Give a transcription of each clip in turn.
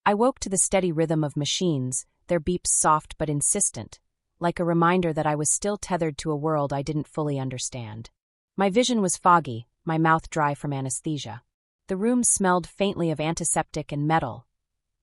I woke to the steady rhythm of machines, their beeps soft but insistent, like a reminder that I was still tethered to a world I didn't fully understand. My vision was foggy, my mouth dry from anesthesia. The room smelled faintly of antiseptic and metal.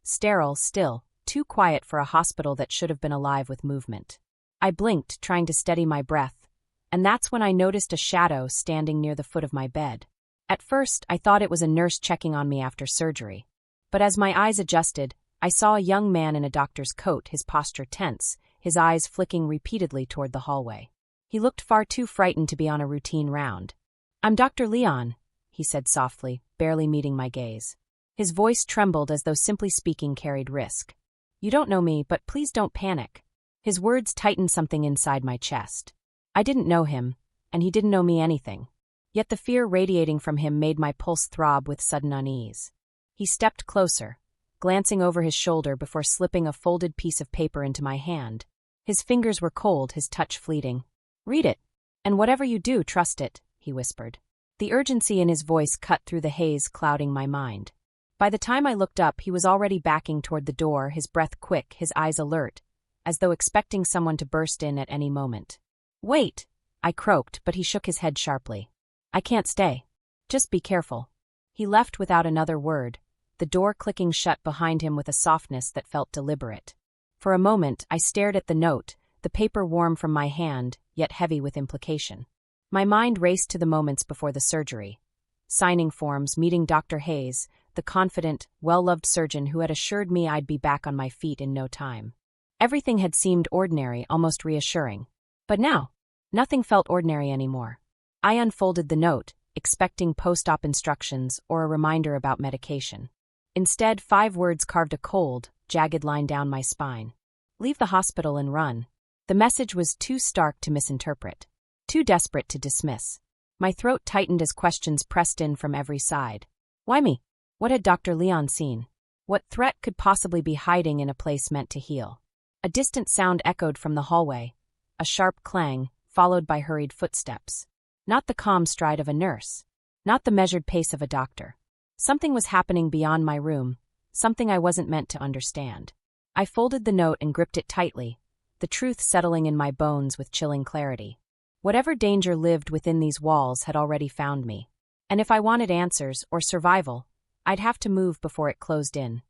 Sterile, still, too quiet for a hospital that should have been alive with movement. I blinked, trying to steady my breath, and that's when I noticed a shadow standing near the foot of my bed. At first, I thought it was a nurse checking on me after surgery. But as my eyes adjusted, I saw a young man in a doctor's coat, his posture tense, his eyes flicking repeatedly toward the hallway. He looked far too frightened to be on a routine round. "I'm Dr. Leon," he said softly, barely meeting my gaze. His voice trembled as though simply speaking carried risk. "You don't know me, but please don't panic." His words tightened something inside my chest. I didn't know him, and he didn't know me anything. Yet the fear radiating from him made my pulse throb with sudden unease. He stepped closer, glancing over his shoulder before slipping a folded piece of paper into my hand. His fingers were cold, his touch fleeting. "Read it, and whatever you do, trust it," he whispered. The urgency in his voice cut through the haze clouding my mind. By the time I looked up, he was already backing toward the door, his breath quick, his eyes alert, as though expecting someone to burst in at any moment. "Wait," I croaked, but he shook his head sharply. "I can't stay. Just be careful." He left without another word, the door clicking shut behind him with a softness that felt deliberate. For a moment, I stared at the note, the paper warm from my hand, yet heavy with implication. My mind raced to the moments before the surgery. Signing forms, meeting Dr. Hayes, the confident, well-loved surgeon who had assured me I'd be back on my feet in no time. Everything had seemed ordinary, almost reassuring. But now, nothing felt ordinary anymore. I unfolded the note, expecting post-op instructions or a reminder about medication. Instead, 5 words carved a cold, jagged line down my spine. "Leave the hospital and run." The message was too stark to misinterpret, too desperate to dismiss. My throat tightened as questions pressed in from every side. Why me? What had Dr. Leon seen? What threat could possibly be hiding in a place meant to heal? A distant sound echoed from the hallway, a sharp clang, followed by hurried footsteps. Not the calm stride of a nurse. Not the measured pace of a doctor. Something was happening beyond my room, something I wasn't meant to understand. I folded the note and gripped it tightly, the truth settling in my bones with chilling clarity. Whatever danger lived within these walls had already found me. And if I wanted answers, or survival, I'd have to move before it closed in.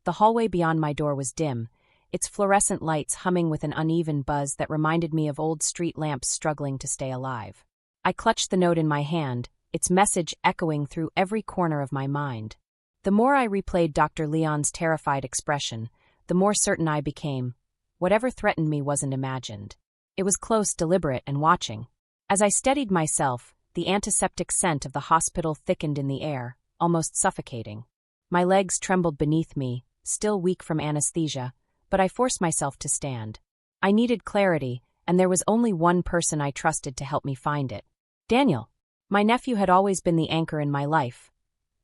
The hallway beyond my door was dim, its fluorescent lights humming with an uneven buzz that reminded me of old street lamps struggling to stay alive. I clutched the note in my hand, its message echoing through every corner of my mind. The more I replayed Dr. Leon's terrified expression, the more certain I became. Whatever threatened me wasn't imagined. It was close, deliberate, and watching. As I steadied myself, the antiseptic scent of the hospital thickened in the air, almost suffocating. My legs trembled beneath me, still weak from anesthesia, but I forced myself to stand. I needed clarity, and there was only one person I trusted to help me find it. Daniel. My nephew had always been the anchor in my life,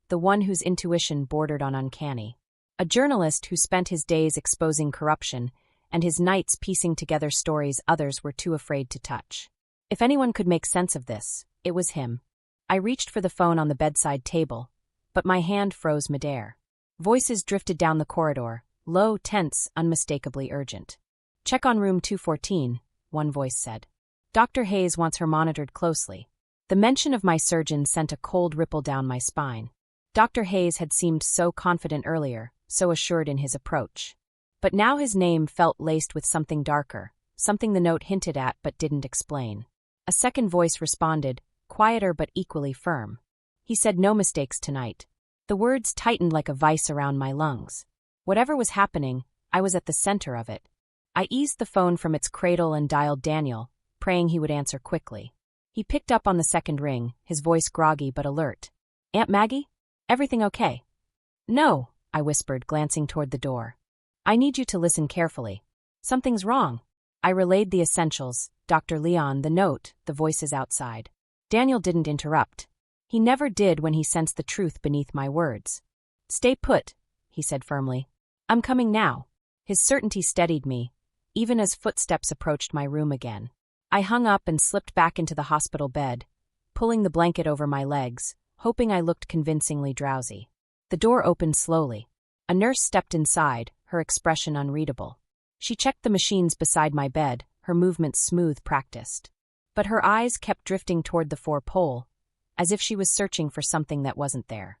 the one whose intuition bordered on uncanny. A journalist who spent his days exposing corruption, and his nights piecing together stories others were too afraid to touch. If anyone could make sense of this, it was him. I reached for the phone on the bedside table, but my hand froze midair. Voices drifted down the corridor, low, tense, unmistakably urgent. "Check on room 214, one voice said. "Dr. Hayes wants her monitored closely." The mention of my surgeon sent a cold ripple down my spine. Dr. Hayes had seemed so confident earlier, so assured in his approach. But now his name felt laced with something darker, something the note hinted at but didn't explain. A second voice responded, quieter but equally firm. He said no mistakes tonight. The words tightened like a vice around my lungs. Whatever was happening, I was at the center of it. I eased the phone from its cradle and dialed Daniel, praying he would answer quickly. He picked up on the second ring, his voice groggy but alert. "Aunt Maggie? Everything okay?" "No," I whispered, glancing toward the door. "I need you to listen carefully. Something's wrong." I relayed the essentials, Dr. Leon, the note, the voices outside. Daniel didn't interrupt. He never did when he sensed the truth beneath my words. "Stay put," he said firmly. "I'm coming now." His certainty steadied me, even as footsteps approached my room again. I hung up and slipped back into the hospital bed, pulling the blanket over my legs, hoping I looked convincingly drowsy. The door opened slowly. A nurse stepped inside, her expression unreadable. She checked the machines beside my bed, her movements smooth, practiced. But her eyes kept drifting toward the four-pole, as if she was searching for something that wasn't there.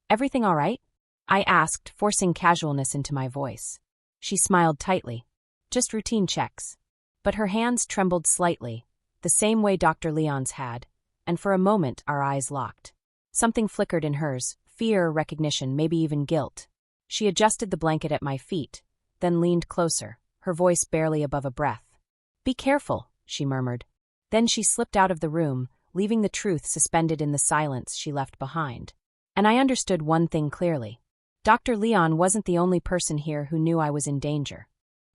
"Everything all right?" I asked, forcing casualness into my voice. She smiled tightly. "Just routine checks." But her hands trembled slightly, the same way Dr. Leon's had, and for a moment our eyes locked. Something flickered in hers, fear, recognition, maybe even guilt. She adjusted the blanket at my feet, then leaned closer, her voice barely above a breath. "Be careful," she murmured. Then she slipped out of the room, leaving the truth suspended in the silence she left behind. And I understood one thing clearly. Dr. Leon wasn't the only person here who knew I was in danger.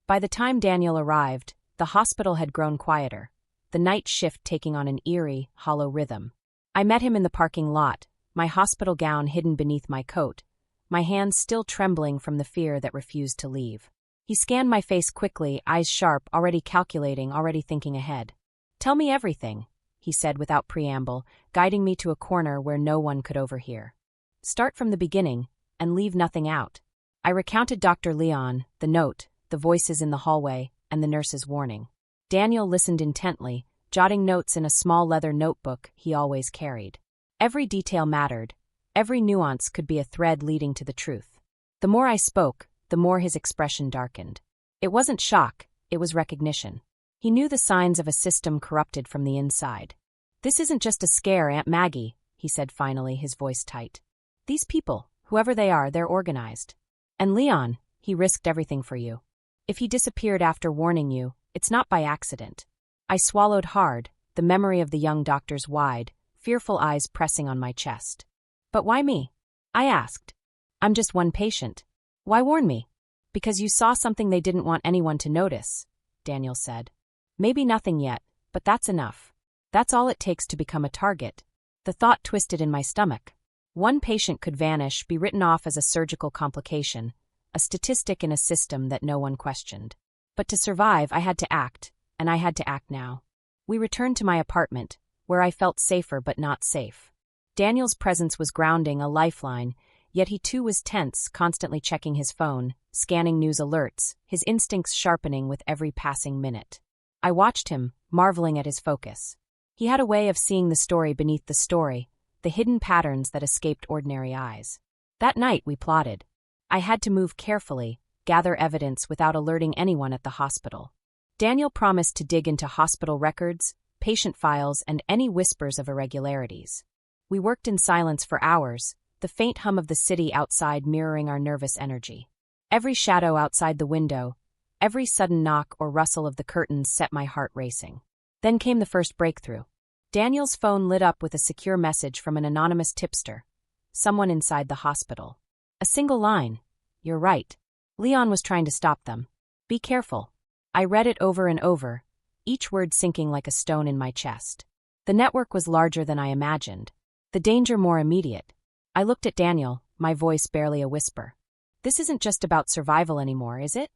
By the time Daniel arrived, the hospital had grown quieter, the night shift taking on an eerie, hollow rhythm. I met him in the parking lot, my hospital gown hidden beneath my coat, my hands still trembling from the fear that refused to leave. He scanned my face quickly, eyes sharp, already calculating, already thinking ahead. "Tell me everything," he said without preamble, guiding me to a corner where no one could overhear. "Start from the beginning, and leave nothing out." I recounted Dr. Leon, the note, the voices in the hallway, and the nurse's warning. Daniel listened intently, jotting notes in a small leather notebook he always carried. Every detail mattered. Every nuance could be a thread leading to the truth. The more I spoke, the more his expression darkened. It wasn't shock, it was recognition. He knew the signs of a system corrupted from the inside. "This isn't just a scare, Aunt Maggie," he said finally, his voice tight. "These people, whoever they are, they're organized. And Leon, he risked everything for you. If he disappeared after warning you, it's not by accident." I swallowed hard, the memory of the young doctor's wide, fearful eyes pressing on my chest. "But why me?" I asked. "I'm just one patient. Why warn me?" "Because you saw something they didn't want anyone to notice," Daniel said. "Maybe nothing yet, but that's enough. That's all it takes to become a target." The thought twisted in my stomach. One patient could vanish, be written off as a surgical complication, a statistic in a system that no one questioned. But to survive, I had to act, and I had to act now. We returned to my apartment, where I felt safer but not safe. Daniel's presence was grounding, a lifeline, yet he too was tense, constantly checking his phone, scanning news alerts, his instincts sharpening with every passing minute. I watched him, marveling at his focus. He had a way of seeing the story beneath the story, the hidden patterns that escaped ordinary eyes. That night we plotted. I had to move carefully, gather evidence without alerting anyone at the hospital. Daniel promised to dig into hospital records, patient files, and any whispers of irregularities. We worked in silence for hours, the faint hum of the city outside mirroring our nervous energy. Every shadow outside the window, every sudden knock or rustle of the curtains set my heart racing. Then came the first breakthrough. Daniel's phone lit up with a secure message from an anonymous tipster, someone inside the hospital. A single line. "You're right. Leon was trying to stop them. Be careful." I read it over and over, each word sinking like a stone in my chest. The network was larger than I imagined, the danger more immediate. I looked at Daniel, my voice barely a whisper. "This isn't just about survival anymore, is it?"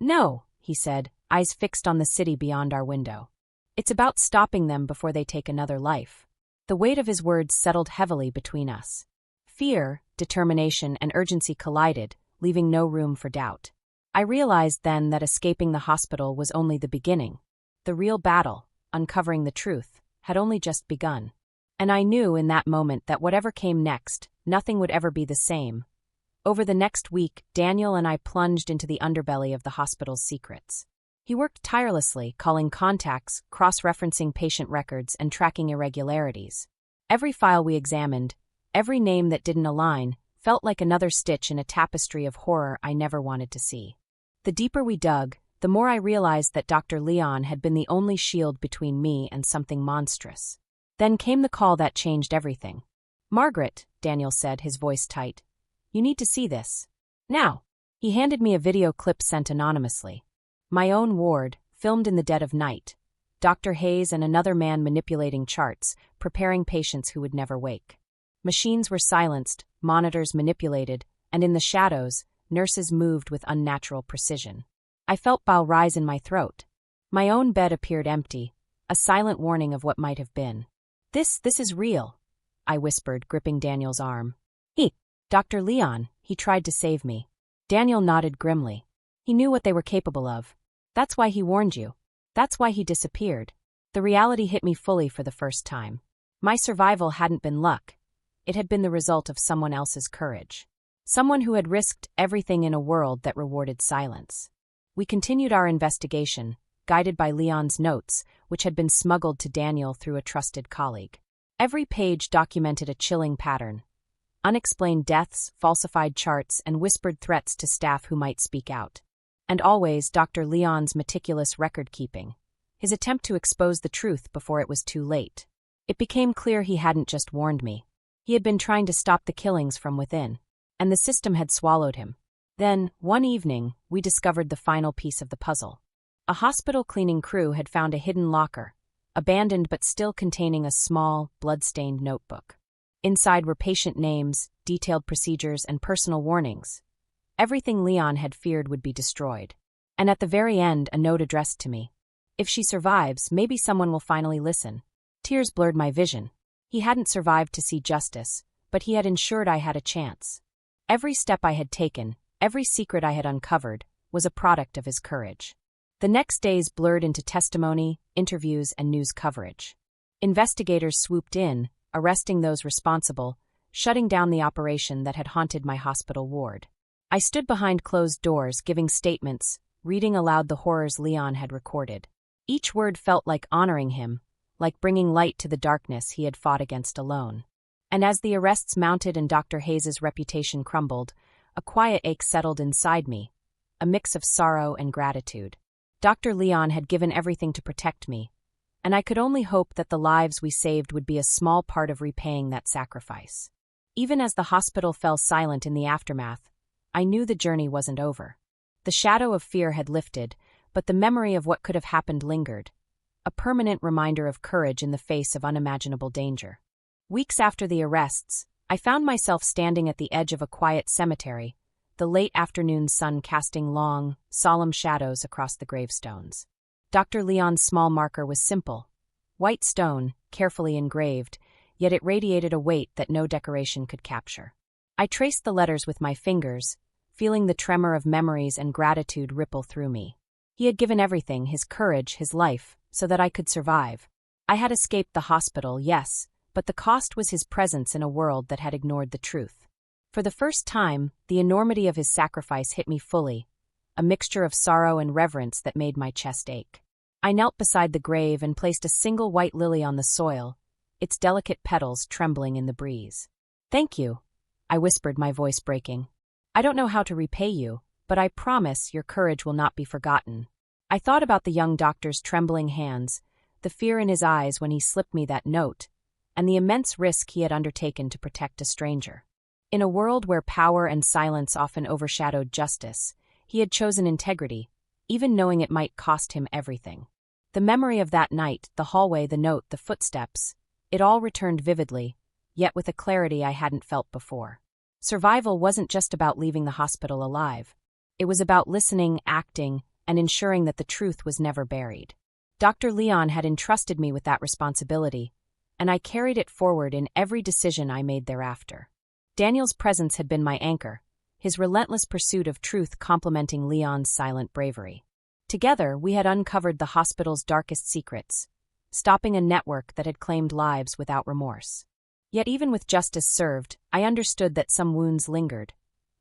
"No," he said, eyes fixed on the city beyond our window. "It's about stopping them before they take another life." The weight of his words settled heavily between us. Fear, determination, and urgency collided, leaving no room for doubt. I realized then that escaping the hospital was only the beginning. The real battle, uncovering the truth, had only just begun. And I knew in that moment that whatever came next, nothing would ever be the same. Over the next week, Daniel and I plunged into the underbelly of the hospital's secrets. He worked tirelessly, calling contacts, cross-referencing patient records, and tracking irregularities. Every file we examined, every name that didn't align, felt like another stitch in a tapestry of horror I never wanted to see. The deeper we dug, the more I realized that Dr. Leon had been the only shield between me and something monstrous. Then came the call that changed everything. "Margaret," Daniel said, his voice tight. "You need to see this. Now." He handed me a video clip sent anonymously. My own ward, filmed in the dead of night. Dr. Hayes and another man manipulating charts, preparing patients who would never wake. Machines were silenced, monitors manipulated, and in the shadows, nurses moved with unnatural precision. I felt bile rise in my throat. My own bed appeared empty, a silent warning of what might have been. This is real," I whispered, gripping Daniel's arm. "Dr. Leon, he tried to save me." Daniel nodded grimly. He knew what they were capable of. That's why he warned you. That's why he disappeared. The reality hit me fully for the first time. My survival hadn't been luck. It had been the result of someone else's courage. Someone who had risked everything in a world that rewarded silence. We continued our investigation, guided by Leon's notes, which had been smuggled to Daniel through a trusted colleague. Every page documented a chilling pattern. Unexplained deaths, falsified charts, and whispered threats to staff who might speak out. And always Dr. Leon's meticulous record-keeping. His attempt to expose the truth before it was too late. It became clear he hadn't just warned me. He had been trying to stop the killings from within. And the system had swallowed him. Then, one evening, we discovered the final piece of the puzzle. A hospital cleaning crew had found a hidden locker, abandoned but still containing a small, blood-stained notebook. Inside were patient names, detailed procedures, and personal warnings. Everything Leon had feared would be destroyed. And at the very end, a note addressed to me. If she survives, maybe someone will finally listen. Tears blurred my vision. He hadn't survived to see justice, but he had ensured I had a chance. Every step I had taken, every secret I had uncovered, was a product of his courage. The next days blurred into testimony, interviews, and news coverage. Investigators swooped in, arresting those responsible, shutting down the operation that had haunted my hospital ward. I stood behind closed doors, giving statements, reading aloud the horrors Leon had recorded. Each word felt like honoring him, like bringing light to the darkness he had fought against alone. And as the arrests mounted and Dr. Hayes's reputation crumbled, a quiet ache settled inside me, a mix of sorrow and gratitude. Dr. Leon had given everything to protect me, and I could only hope that the lives we saved would be a small part of repaying that sacrifice. Even as the hospital fell silent in the aftermath, I knew the journey wasn't over. The shadow of fear had lifted, but the memory of what could have happened lingered, a permanent reminder of courage in the face of unimaginable danger. Weeks after the arrests, I found myself standing at the edge of a quiet cemetery, the late afternoon sun casting long, solemn shadows across the gravestones. Dr. Leon's small marker was simple. White stone, carefully engraved, yet it radiated a weight that no decoration could capture. I traced the letters with my fingers, feeling the tremor of memories and gratitude ripple through me. He had given everything, his courage, his life, so that I could survive. I had escaped the hospital, yes, but the cost was his presence in a world that had ignored the truth. For the first time, the enormity of his sacrifice hit me fully, a mixture of sorrow and reverence that made my chest ache. I knelt beside the grave and placed a single white lily on the soil, its delicate petals trembling in the breeze. "Thank you," I whispered, my voice breaking. "I don't know how to repay you, but I promise your courage will not be forgotten." I thought about the young doctor's trembling hands, the fear in his eyes when he slipped me that note, and the immense risk he had undertaken to protect a stranger. In a world where power and silence often overshadowed justice, he had chosen integrity, even knowing it might cost him everything. The memory of that night, the hallway, the note, the footsteps, it all returned vividly, yet with a clarity I hadn't felt before. Survival wasn't just about leaving the hospital alive. It was about listening, acting, and ensuring that the truth was never buried. Dr. Leon had entrusted me with that responsibility, and I carried it forward in every decision I made thereafter. Daniel's presence had been my anchor, his relentless pursuit of truth complementing Leon's silent bravery. Together, we had uncovered the hospital's darkest secrets, stopping a network that had claimed lives without remorse. Yet even with justice served, I understood that some wounds lingered,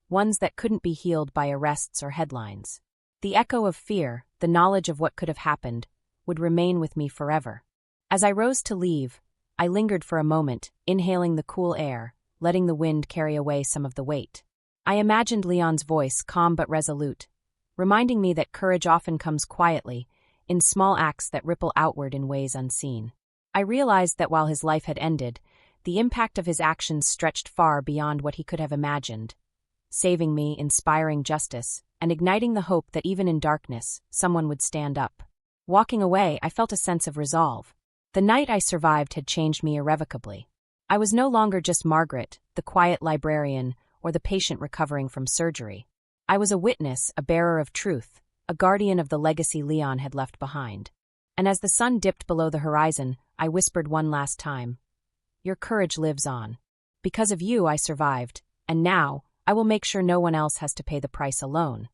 ones that couldn't be healed by arrests or headlines. The echo of fear, the knowledge of what could have happened, would remain with me forever. As I rose to leave, I lingered for a moment, inhaling the cool air, letting the wind carry away some of the weight. I imagined Leon's voice, calm but resolute, reminding me that courage often comes quietly, in small acts that ripple outward in ways unseen. I realized that while his life had ended, the impact of his actions stretched far beyond what he could have imagined, saving me, inspiring justice, and igniting the hope that even in darkness, someone would stand up. Walking away, I felt a sense of resolve. The night I survived had changed me irrevocably. I was no longer just Margaret, the quiet librarian, or the patient recovering from surgery. I was a witness, a bearer of truth, a guardian of the legacy Leon had left behind. And as the sun dipped below the horizon, I whispered one last time, "Your courage lives on. Because of you, I survived, and now, I will make sure no one else has to pay the price alone.